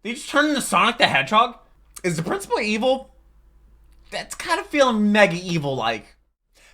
They just turned into Sonic the Hedgehog? Is the principal evil? That's kind of feeling mega evil-like.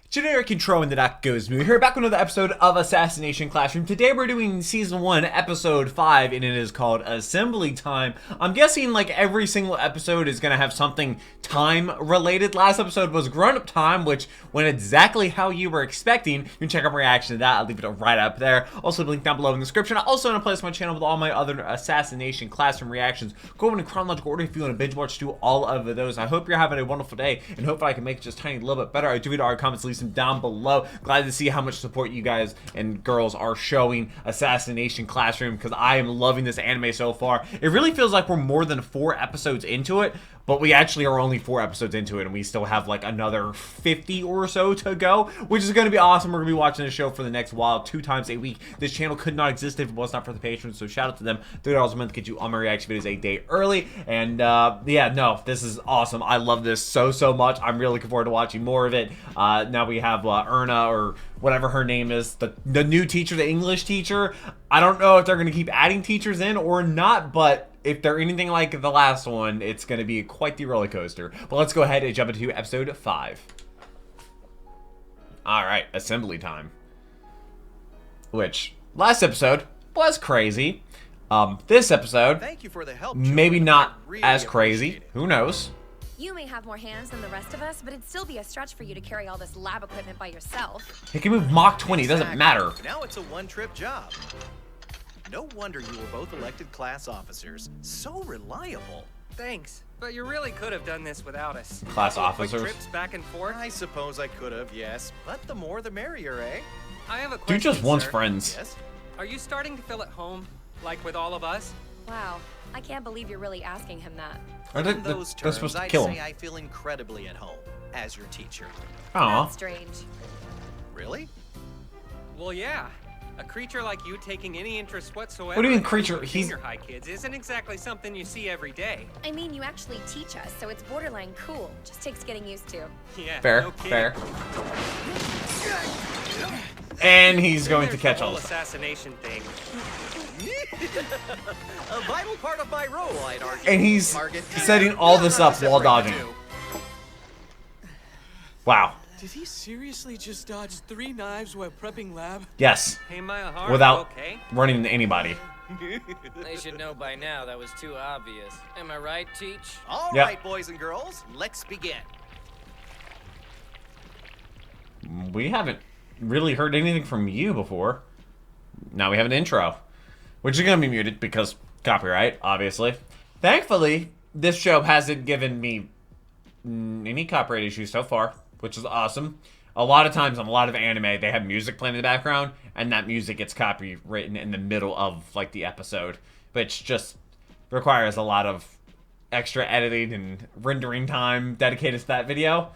Generic intro and the that goes me. We're here back with another episode of Assassination Classroom. Today we're doing Season 1, Episode 5, and it is called Assembly Time. I'm guessing like every single episode is going to have something time-related. Last episode was Grown-Up Time, which went exactly how you were expecting. You can check out my reaction to that. I'll leave it right up there. Also, link down below in the description. I also want to place my channel with all my other Assassination Classroom reactions. Go in chronological order if you want to binge watch through all of those. I hope you're having a wonderful day, and hopefully I can make it just a tiny little bit better. I do read all your comments, leave them down below. Glad to see how much support you guys and girls are showing Assassination Classroom, because I am loving this anime so far. It really feels like we're more than 4 episodes into it, but we actually are only 4 episodes into it, and we still have like another 50 or so to go, which is going to be awesome. We're going to be watching the show for the next while, 2 times a week. This channel could not exist if it was not for the patrons, so shout out to them. $3 a month gets you all my reaction videos a day early, and yeah, no, this is awesome. I love this so much. I'm really looking forward to watching more of it. Now we have Erna, or whatever her name is, the new teacher, the English teacher. I don't know if they're going to keep adding teachers in or not, but if they're anything like the last one, it's going to be quite the roller coaster. But let's go ahead and jump into episode 5. Alright, assembly time. Which, last episode was crazy. This episode, thank you for the help, maybe not really as crazy. Who knows? You may have more hands than the rest of us, but it'd still be a stretch for you to carry all this lab equipment by yourself. He can move Mach 20, doesn't matter. Now it's a one-trip job. No wonder you were both elected class officers. So reliable. Thanks, but you really could have done this without us. Class Quick officers. trips back and forth. I suppose I could have, yes. But the more the merrier, eh? I have a question, Dude just wants sir. friends. Yes? Are you starting to feel at home, like with all of us? Wow, I can't believe you're really asking him that. Are In they, those they're terms, supposed to I'd kill say him. I feel incredibly at home as your teacher. Aw. That's strange. Really? Well, yeah. A creature like you taking any interest whatsoever. What do you mean in creature? junior He's high kids isn't exactly something you see every day. I mean, you actually teach us, so it's borderline cool. Just takes getting used to. Yeah. fair, no kidding. fair. And he's going to There's catch the all whole this. assassination thing. A vital part of my role, I'd argue. And he's Target setting all this up while separate dodging. the two. Wow. Did he seriously just dodge 3 knives while prepping lab? Yes. Hey, Maya Hart, Without okay? running into anybody. They should know by now that was too obvious. Am I right, Teach? All Yep. right, boys and girls, let's begin. We haven't really heard anything from you before. Now we have an intro, which is going to be muted because copyright, obviously. Thankfully, this show hasn't given me any copyright issues so far, which is awesome. A lot of times on a lot of anime, they have music playing in the background, and that music gets copywritten in the middle of like the episode, which just requires a lot of extra editing and rendering time dedicated to that video.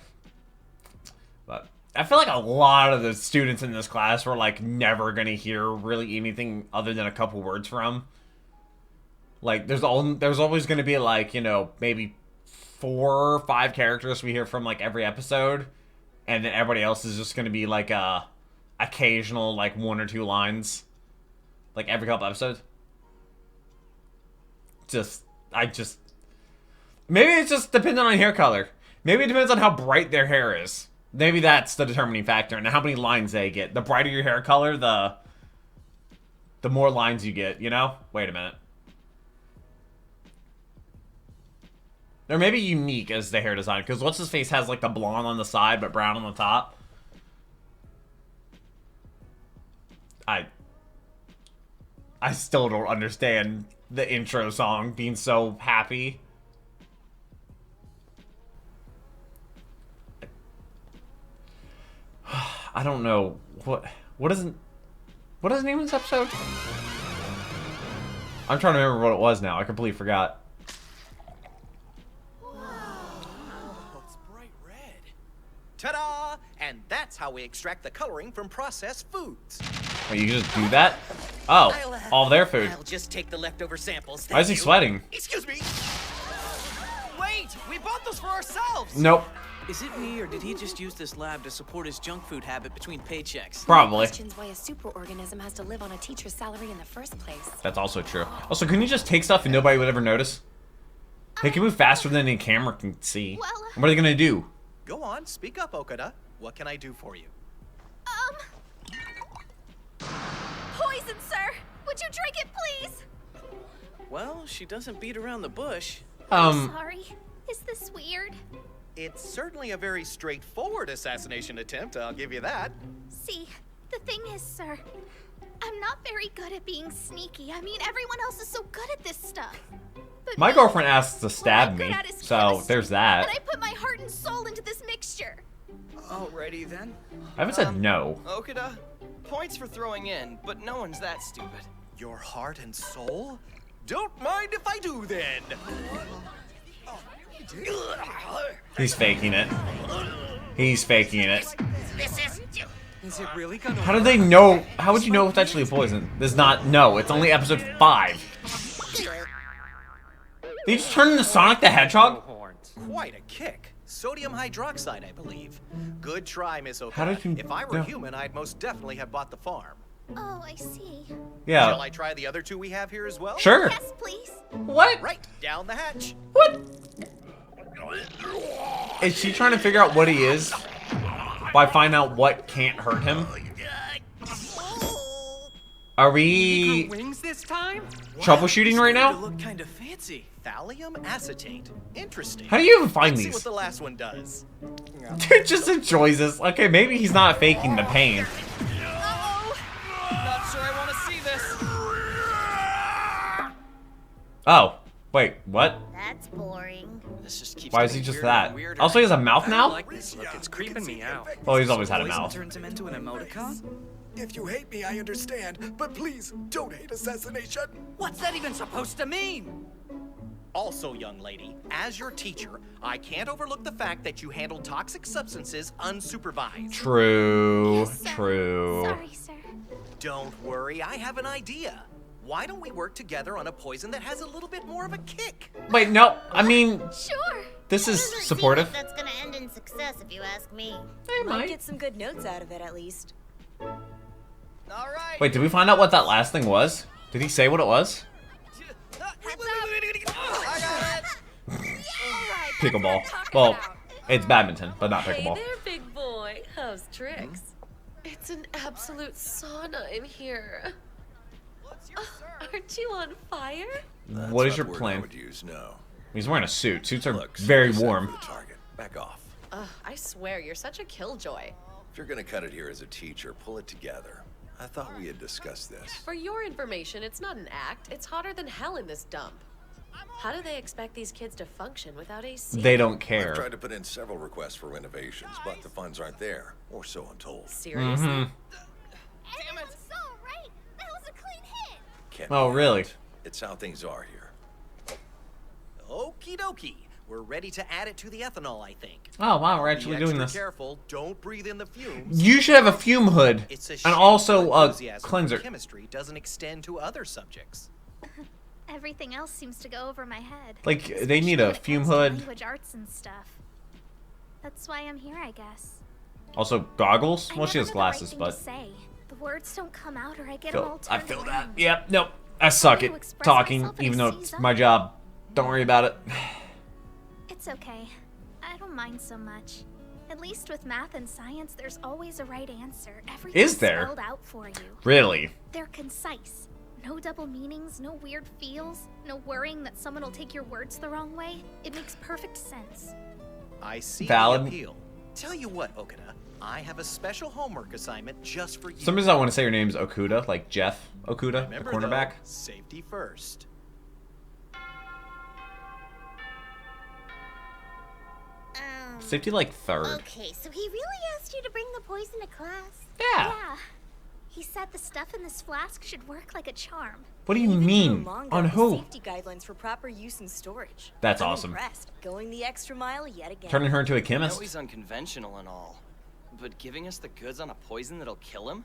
But I feel like a lot of the students in this class were like never gonna hear really anything other than a couple words from. Like there's always gonna be like, you know, maybe 4 or 5 characters we hear from like every episode, and then everybody else is just gonna be like occasional like 1 or 2 lines, like every couple episodes. Maybe it's just dependent on hair color. Maybe it depends on how bright their hair is. Maybe that's the determining factor, and how many lines they get. The brighter your hair color, the more lines you get, you know? Wait a minute. Or maybe unique as the hair design, because what's his face has like the blonde on the side but brown on the top. I still don't understand the intro song being so happy. I don't know what is the name of this episode? I'm trying to remember what it was now. I completely forgot. It's bright red. Ta-da! And that's how we extract the coloring from processed foods. Oh, you can just do that? Oh, all their food. I'll just take the leftover samples. Why is he sweating? Excuse me. Wait, we bought those for ourselves. Nope. Is it me, or did he just use this lab to support his junk food habit between paychecks? Probably. Questions why a superorganism has to live on a teacher's salary in the first place. That's also true. Also, couldn't you just take stuff and nobody would ever notice? They can move faster than any camera can see. Well, What are they gonna do? Go on, speak up, Okada. What can I do for you? Poison, sir! Would you drink it, please? Well, she doesn't beat around the bush. Sorry. Is this weird? It's certainly a very straightforward assassination attempt, I'll give you that. See, the thing is, sir, I'm not very good at being sneaky. I mean, everyone else is so good at this stuff. But My me, girlfriend asks to what stab I'm good me, at is so chemistry, there's that. And I put my heart and soul into this mixture. Alrighty then. I haven't said no. Okada, points for throwing in, but no one's that stupid. Your heart and soul? Don't mind if I do then. He's faking it. He's faking it. Is it really gonna How do they know? How would you know it's actually a poison? There's not. No, it's only episode 5. Did you just turn into Sonic the Hedgehog? horns? Quite a kick. Sodium hydroxide, I believe. Good try, Miss Okada. How did you- If I were yeah. human, I'd most definitely have bought the farm. Oh, I see. Shall Yeah. I try the other two we have here as well? Sure. Yes, please. What? Right, down the hatch. What? Is she trying to figure out what he is by finding out what can't hurt him? Are we Wings this time? troubleshooting right They now? look kind of fancy. Thallium acetate. Interesting. How do you even find Let's see these? what the last one does. Dude just enjoys this. Okay, maybe he's not faking the pain. Uh-oh. Not sure I want to see this. Oh, wait, what? That's boring. This just keeps Why is he getting just weirder that? and weirder. Also, he has a mouth I don't now? like this look. It's creeping me out. Well, he's always had a Poison mouth. turns him into an emoticon? If you hate me, I understand, but please don't hate Assassination. What's that even supposed to mean? Also, young lady, as your teacher, I can't overlook the fact that you handled toxic substances unsupervised. True, Yes, sir. true. Sorry, sir. Don't worry, I have an idea. Why don't we work together on a poison that has a little bit more of a kick? Wait, no, I mean, Sure. this is supportive. That's gonna end in success if you ask me. Hey, Might Mike. get some good notes out of it at least. All right. Wait, did we find out what that last thing was? Did he say what it was? I got it. Pickleball. Well, it's badminton, but not Hey pickleball. there, big boy. How's tricks? It's an absolute sauna in here. Aren't you on fire? What is your plan? would use, no. He's wearing a suit. Suits are Look, very set warm. for the target. Back off. Ugh, I swear, you're such a killjoy. If you're gonna cut it here as a teacher, pull it together. I thought we had discussed this. For your information, it's not an act. It's hotter than hell in this dump. How do they expect these kids to function without AC? They don't I've care. tried to put in several requests for renovations, but the funds aren't there, or so I'm told. Seriously? Damn it. So right. That was a clean hit. Can't Oh, be really? helped. It's how things are here. Okie dokie. We're ready to add it to the ethanol, I think. Oh, wow, we're Be actually extra doing this. Careful, don't breathe in the fumes. You should have a fume hood. It's a And shame also your a enthusiasm for cleanser. Chemistry doesn't extend to other subjects. Everything else seems to go over my head. Like, they need a Especially when it fume comes to hood. Language arts and stuff. That's why I'm here, I guess. Also, goggles? I Well, she never has know the right glasses, thing but... to say. The words don't come out or I get them all I turned feel that. around. Yep, nope. I suck to at express talking, myself and even it though sees it's up. my job. Don't worry about it. It's okay. I don't mind so much. At least with math and science, there's always a right answer. Everything's there? spelled out for you. Really? They're concise. No double meanings, no weird feels, no worrying that someone will take your words the wrong way. It makes perfect sense. I see Valid. the appeal. Tell you what, Okada, I have a special homework assignment just for you. Some reason I want to say your name's Okuda, like Jeff Okuda, Remember, the cornerback. though, safety first. Safety like third. Okay, so he really asked you to bring the poison to class? Yeah. Yeah. He said the stuff in this flask should work like a charm. What do you Even mean? drew a manga On with who? Safety guidelines for proper use and storage. That's I'm awesome. Impressed. Going the extra mile yet again. Turning her into a I know chemist. he's unconventional and all, but giving us the goods on a poison that'll kill him?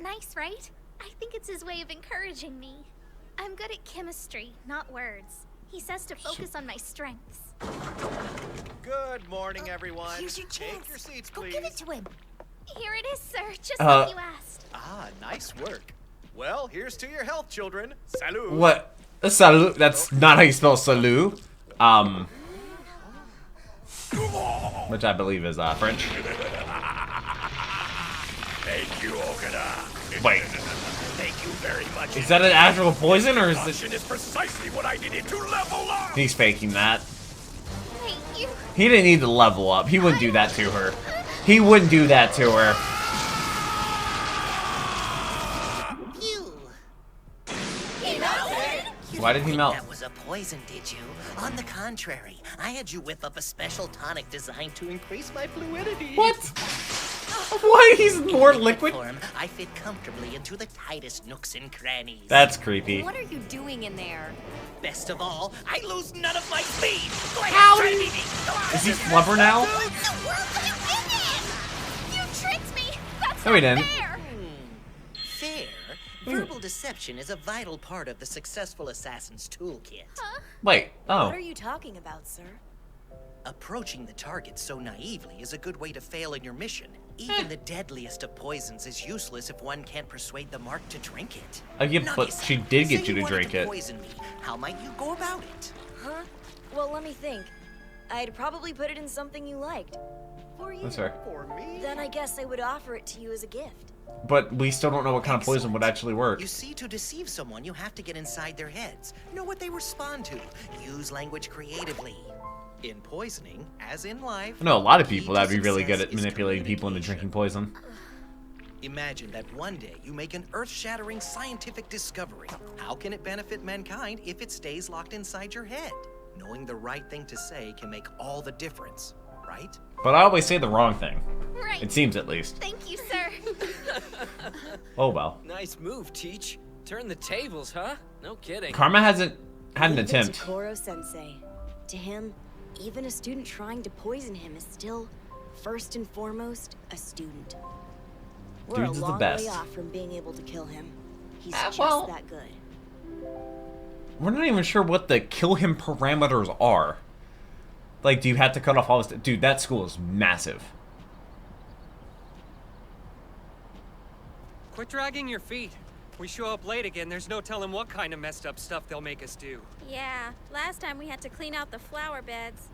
Nice, right? I think it's his way of encouraging me. I'm good at chemistry, not words. He says to focus on my strengths. Good morning, everyone. Here's your chance. Take your seats, Go please. give it to him. Here it is, sir, just like you asked. Ah, nice work. Well, here's to your health, children. Salud. What? Salut? That's not how you spell salut. Which I believe is French. Thank you, Okada. Wait, Thank you very much. is that an actual poison or is it? Caution is precisely what I needed to level up. He's faking that. Thank you. He didn't need to level up. He wouldn't do that to her. He wouldn't do that to her. Why did he melt? That was a poison, did you? On the contrary, I had you whip up a special tonic designed to increase my fluidity. What? Why? He's more liquid? I fit comfortably into the tightest nooks and crannies. That's creepy. What are you doing in there? Best of all, I lose none of my speed. Go ahead, How try did me. Is he flubber now? What the world are you in? You tricked me. That's No, he not didn't. fair. Fair. Verbal deception is a vital part of the successful assassin's toolkit. Wait. Oh. What are you talking about, sir? Approaching the target so naively is a good way to fail in your mission. Even the deadliest of poisons is useless if one can't persuade the mark to drink it. Yeah, but Nagisa, she did get say you to wanted drink it. Poison me. How might you go about it? Huh? Well, let me think. I'd probably put it in something you liked. For you. That's fair. For me? Then I guess I would offer it to you as a gift. But we still don't know what kind of poison would actually work. You see, to deceive someone, you have to get inside their heads. Know what they respond to. Use language creatively. In poisoning, as in life, I know a lot of key people to that'd be really good success at is manipulating people into drinking poison. Imagine that one day you make an earth-shattering scientific discovery. How can it benefit mankind if it stays locked inside your head? Knowing the right thing to say can make all the difference, right? But I always say the wrong thing. Right. It seems at least. Thank you, sir. Oh well. Nice move, Teach. Turn the tables, huh? No kidding. Karma hasn't had an Leave it attempt. to Koro-sensei. To him, even a student trying to poison him is still, first and foremost, a student. We're Dudes is a the long best. way off from being able to kill him. He's just well- that good. We're not even sure what the kill him parameters are. Like, do you have to cut off all this? Dude, that school is massive. Quit dragging your feet. We show up late again, there's no telling what kind of messed up stuff they'll make us do. Yeah, last time we had to clean out the flower beds.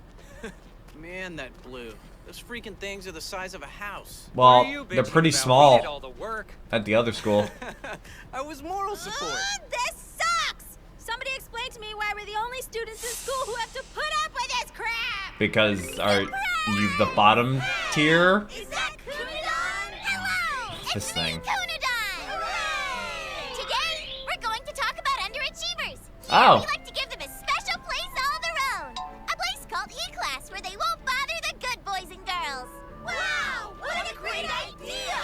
Man, that blue. Those freaking things are the size of a house. What are Well, you they're bitching pretty about? We small did all the work. at the other school. I was moral support. This sucks! Somebody explain to me why we're the only students in school who have to put up with this crap! Because are you the bottom tier? Is that Kunadon? Hello! This thing. Kunadon! Today, we're going to talk about underachievers. Oh. We like to give them a special place all their own. A place called E-Class where they won't bother the good boys and girls. Wow! What a great idea!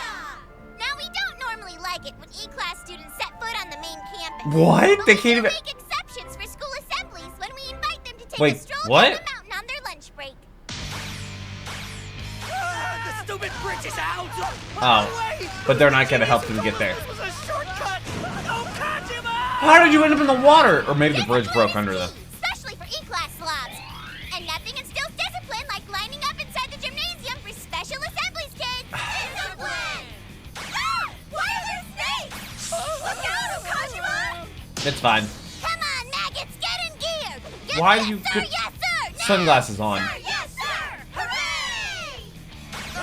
Now, we don't normally like it when E-Class students set foot on the main campus. What? But They we can't do even- make exceptions for school assemblies when we invite them to take Wait, a stroll what? down the mountain on their lunch break. The stupid bridge is out! Oh. But they're not gonna help them get there. This was a shortcut! Oh, Kajima! How did you end up in the water? Or maybe the bridge broke under them. Especially for E-Class slobs. And nothing instills discipline like lining up inside the gymnasium for special assemblies, kids. Discipline! Ah! Why are there snakes? Look out, Okajima! It's fine. Come on, maggots, get in gear! Yes, Why yes, do you sir, put yes, sir! No, sunglasses on? sir, yes, sir! Hooray!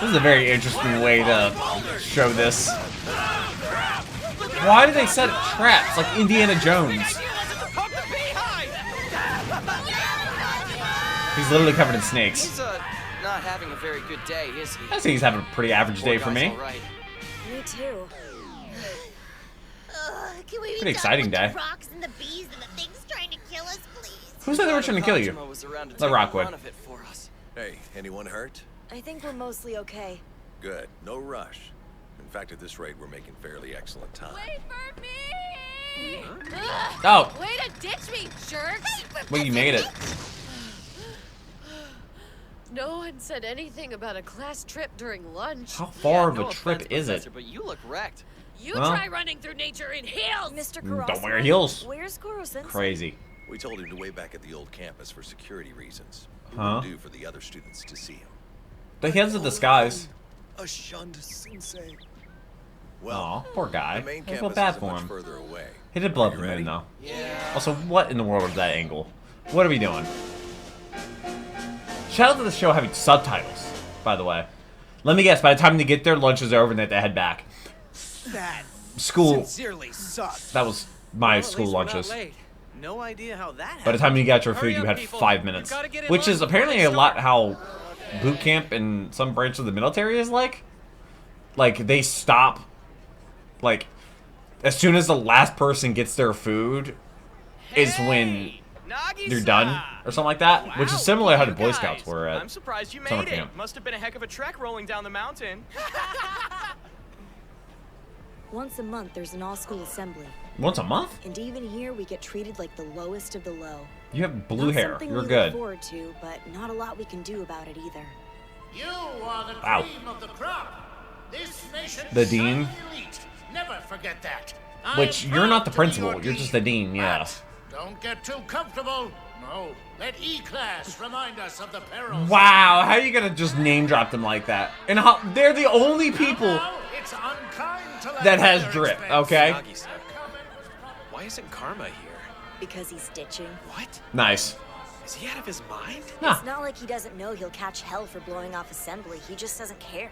This is a very interesting way to show this. Why do they set traps like Indiana Jones? He's literally covered in snakes. He's not having a very good day, is he? I think he's having a pretty average day for me. All right. Me too. Can we be Pretty done exciting with day. the rocks and the bees and the things trying to kill us, please? Who said they were trying to kill you? Kajima was around to The take Rockwood. brunt of it for us. Hey, anyone hurt? I think we're mostly okay. Good. No rush. In fact, at this rate, we're making fairly excellent time. Wait for me! Oh, Way to ditch me, jerks! well, you made it. No one said anything about a class trip during lunch. How far of No a trip offense, is it? Professor, but you look wrecked. You Well, try running through nature in heels! Mr. Karasuno, don't wear heels. Where's Koro-sensei? Crazy. We told him to wait back at the old campus for security reasons. It Huh? wouldn't do for the other students to see him. But he has a disguise. A shunned sensei. Aw, poor guy. The main I feel campus bad is for much him. further away. He did blow Are up you the moon, ready? though. Yeah. Also, what in the world is that angle? What are we doing? Shout out to the show having subtitles, by the way. Let me guess, by the time they get there, lunch is over and they have to head back. That School. sincerely sucks. That was my Well, at school least we're not lunches. late. No idea how that happened. By the time you got your food, Hurry you up, had people. 5 We've minutes. gotta get in Which line is before apparently they a lot start. how boot camp in some branch of the military is like. Like, they stop, like, as soon as the last person gets their food is when they're done, or something like that. Which is similar to how the Boy Scouts were at I'm surprised you summer made it. camp. Must have been a heck of a trek rolling down the mountain. Once a month, there's an all-school assembly. Once a month? And even here, we get treated like the lowest of the low. You have blue Not hair. something You're we good. look forward to, but not a lot we can do about it either. You are the Wow. cream of the crop. This nation's The dean? shining elite. Never forget that. Which, I am you're not the proud to be principal. your You're just the dean, yeah. Don't get too comfortable. No, let E-Class remind us of the perils. Wow, how are you gonna just name drop them like that? And how they're the only people It's unkind to let that has their drip, expense. okay? Why isn't Karma here? Because he's ditching. What? Nice. Is he out of his mind? Nah, It's not like he doesn't know he'll catch hell for blowing off assembly. He just doesn't care.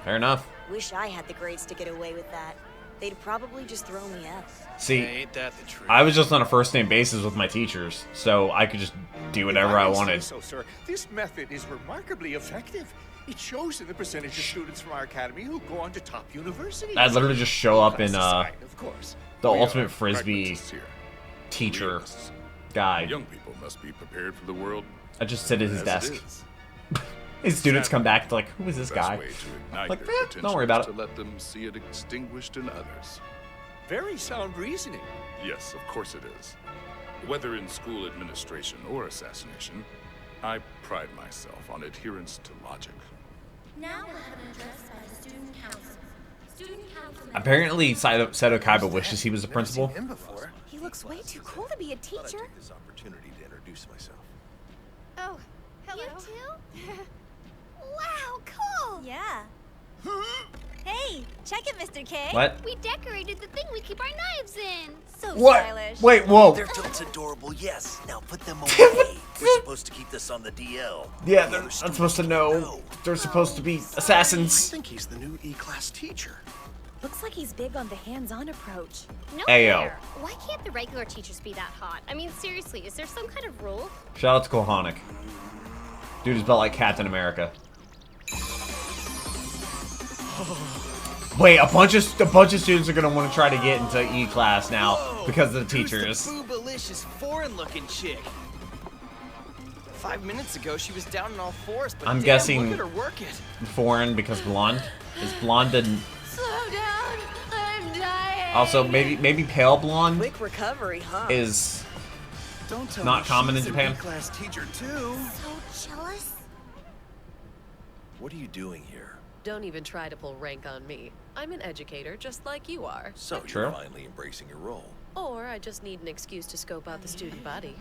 fair enough. Wish I had the grades to get away with that. They'd probably just throw me out. See, Ain't that the truth? I was just on a first name basis with my teachers, so I could just do whatever I may say wanted. So, sir, this method is remarkably effective. It shows in the percentage of students from our academy who go on to top universities. I'd literally just show up in Aside, of course. the We ultimate are frisbee pragmatists here. teacher Realists. guy. Young people must be prepared for the world. I just sit at his as it desk. is. His students come back, they're like, who is this The best guy? way to ignite Like, their don't worry about potential is it. To let them see it extinguished in others. Very sound reasoning. Yes, of course it is. Whether in school administration or assassination, I pride myself on adherence to logic. Now we'll have an address by the student council. Student council. Apparently, Seto Kaiba wishes he was the principal. Him before. He looks way too cool to be a Thought I'd teacher. take this opportunity to introduce myself. Oh, hello. You too? Wow, cool. Yeah. Hey, check it, Mr. K. What? We decorated the thing we keep our knives in. So What? stylish. Wait, whoa. They're just adorable, yes. Now put them away. We're supposed to keep this on the DL. Yeah, The they're other not students supposed to can't know. They're supposed to be assassins. I think he's the new E-Class teacher. Looks like he's big on the hands-on approach. No Ayo. fair. Why can't the regular teachers be that hot? I mean, seriously, is there some kind of rule? Shout out to Kohanic. Dude is built like Captain America. Wait, a bunch of students are gonna want to try to get into E class now because of the teachers. Who's the boobalicious foreign-looking chick? 5 minutes ago, she was down on all fours, but I'm damn, guessing look at her work it. foreign because blonde. Is blonde and Slow down. I'm dying. also maybe pale blonde Quick recovery, huh? is Don't tell not me common in she's an Japan. E-Class teacher too. So jealous. What are you doing here? Don't even try to pull rank on me. I'm an educator, just like you are. So True. you're finally embracing your role. Or I just need an excuse to scope out the student body.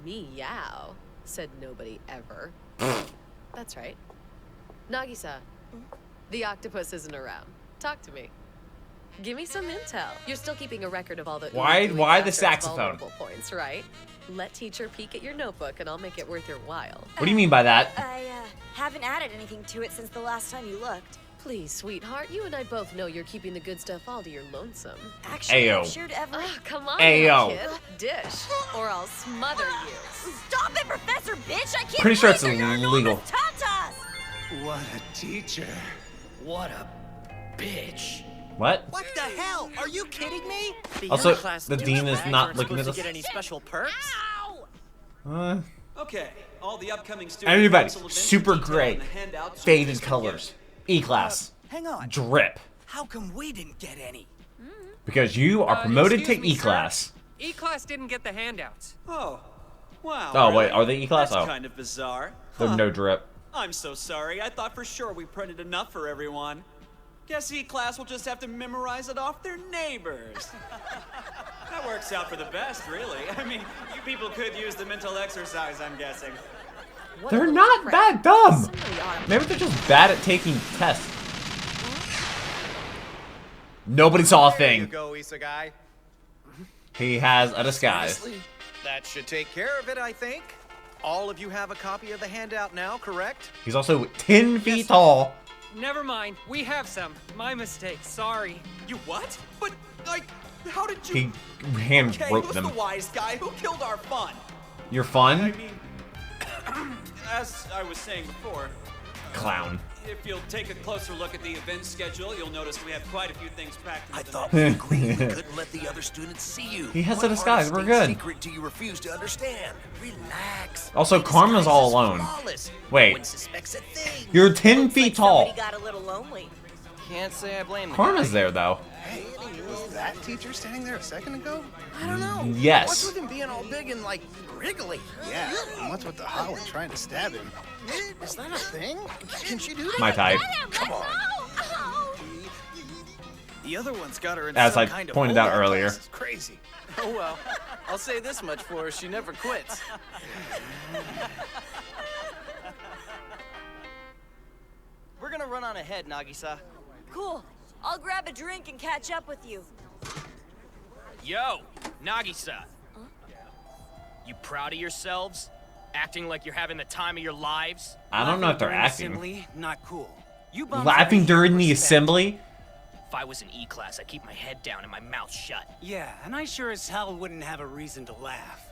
Meow, said nobody ever. That's right. Nagisa, the octopus isn't around. Talk to me. Give me some intel. You're still keeping a record of all the Why the Assassin's saxophone? vulnerable points, right? Let teacher peek at your notebook and I'll make it worth your while. What do you mean by that? I haven't added anything to it since the last time you looked. Please, sweetheart, you and I both know you're keeping the good stuff all to your lonesome. Actually, Ayo. I'm sure to ever. Come on, Ayo. now, kid. Dish, or I'll smother you. Stop it, Professor Bitch! I can't Pretty sure it's breathe through your illegal. enormous tatas! What a teacher. What a bitch. What? What the hell? Are you kidding me? Also, class the dean is douchebags not aren't looking at supposed us. to get any special perks? Okay, all the upcoming student Everybody, council events super are detailed great. in the handouts Faded you've been colors. E class. Hang on. Drip. How come we didn't get any? Because you are promoted Excuse to me, E sir. class. E-class didn't get the handouts. Oh, wow. Oh, wait, really? are they E-class? That's Oh. kind of bizarre. There's Huh. no drip. I'm so sorry. I thought for sure we printed enough for everyone. Guess E-class will just have to memorize it off their neighbors. That works out for the best, really. I mean, you people could use the mental exercise, I'm guessing. They're not that dumb. Maybe they're just bad at taking tests. Nobody saw a There you thing. go, Isegai. He has a disguise. Seriously? That should take care of it, I think. All of you have a copy of the handout now, correct? He's also 10 feet tall. Never mind. We have some. My mistake. Sorry. You what? But, like, how did you... He hand Okay, wrote who's them. the wise guy? Who killed our fun? You're fun? I mean, as I was saying before, Clown. if you'll take a closer look at the event schedule, you'll notice we have quite a few things packed into the thought we agreed we couldn't let the other students see you. He has What a disguise. part We're of state good. secret do you refuse to understand? Relax. Also, Karma's all alone. Wait. You're 10 feet tall. Got a little lonely. Can't say I blame the Karma's guy. there, though. Hey, was that teacher standing there a second ago? I don't know. Yes. What's with him being all big and, like, wriggly? Yeah, and what's with the Holland trying to stab him? Is that a thing? Can she do that? My type. Come on. The other one's got her in As some I kind of pointed out hold-up earlier. class. It's crazy. Oh well. I'll say this much for her, she never quits. We're gonna run on ahead, Nagisa. Cool. I'll grab a drink and catch up with you. Yo, Nagisa. You proud of yourselves? Acting like you're having the time of your lives? I don't know if they're acting. Assembly, not cool. You Laughing during the assembly? If I was in E-class, I'd keep my head down and my mouth shut. Yeah, and I sure as hell wouldn't have a reason to laugh.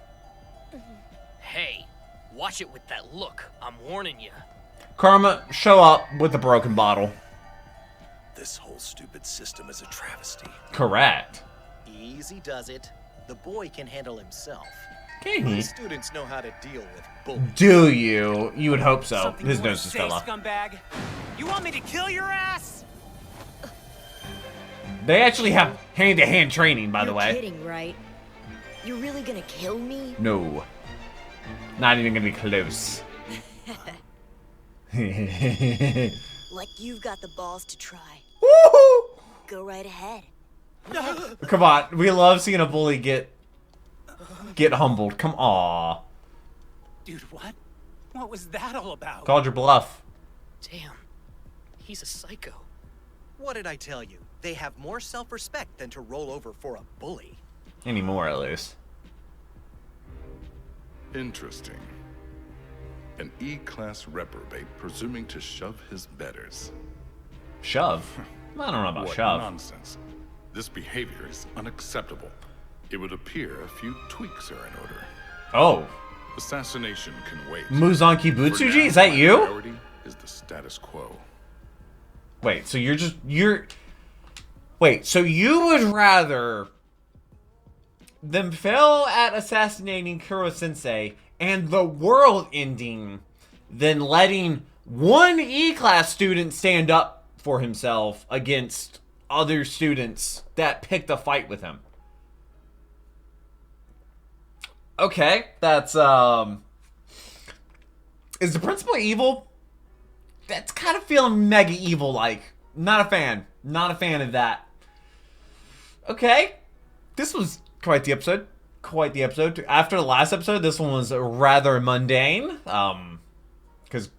Hey, watch it with that look. I'm warning you. Karma, show up with a broken bottle. This whole stupid system is a travesty. Correct. Easy does it. The boy can handle himself. Can he? The students know how to deal with bullies. Do you? You would hope so. Something His you wanna nose just say, fell off. scumbag? You want me to kill your ass? They actually have hand-to-hand training, by the way. You're kidding, right? You're really gonna kill me? No. Not even gonna be close. Like you've got the balls to try. Go right ahead. Come on, we love seeing a bully get humbled. Come on. Dude, what? What was that all about? Called your bluff. Damn, he's a psycho. What did I tell you? They have more self-respect than to roll over for a bully. Anymore, at least. Interesting. An E-class reprobate presuming to shove his betters. Shove? I don't know about What shove. nonsense. This behavior is unacceptable. It would appear a few tweaks are in order. Oh. Assassination can wait. Muzan For Kibutsuji? now, Is that my you? priority is the status quo. Wait, so Wait, so you would rather them fail at assassinating Kuro-sensei and the world ending than letting one E-class student stand up for himself against other students that picked a fight with him. Okay, that's, is the principal evil? That's kind of feeling mega evil-like. Not a fan. Not a fan of that. Okay. This was quite the episode. Quite the episode. After the last episode, this one was rather mundane. Because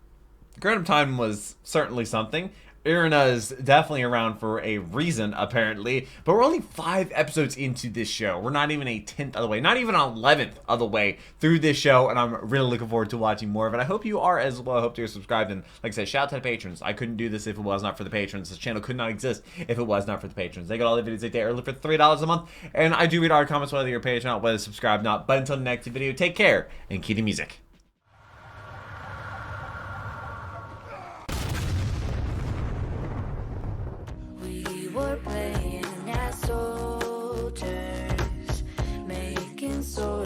Granum Time was certainly something. Irina is definitely around for a reason, apparently. But we're only 5 episodes into this show. We're not even a 10th of the way. Not even an 11th of the way through this show. And I'm really looking forward to watching more of it. I hope you are as well. I hope you're subscribed. And like I said, shout out to the patrons. I couldn't do this if it was not for the patrons. This channel could not exist if it was not for the patrons. They get all the videos they day early for $3 a month. And I do read our comments whether you're a patron or not, whether subscribed or not. But until the next video, take care and keep the music. We were playing as soldiers, making soldiers.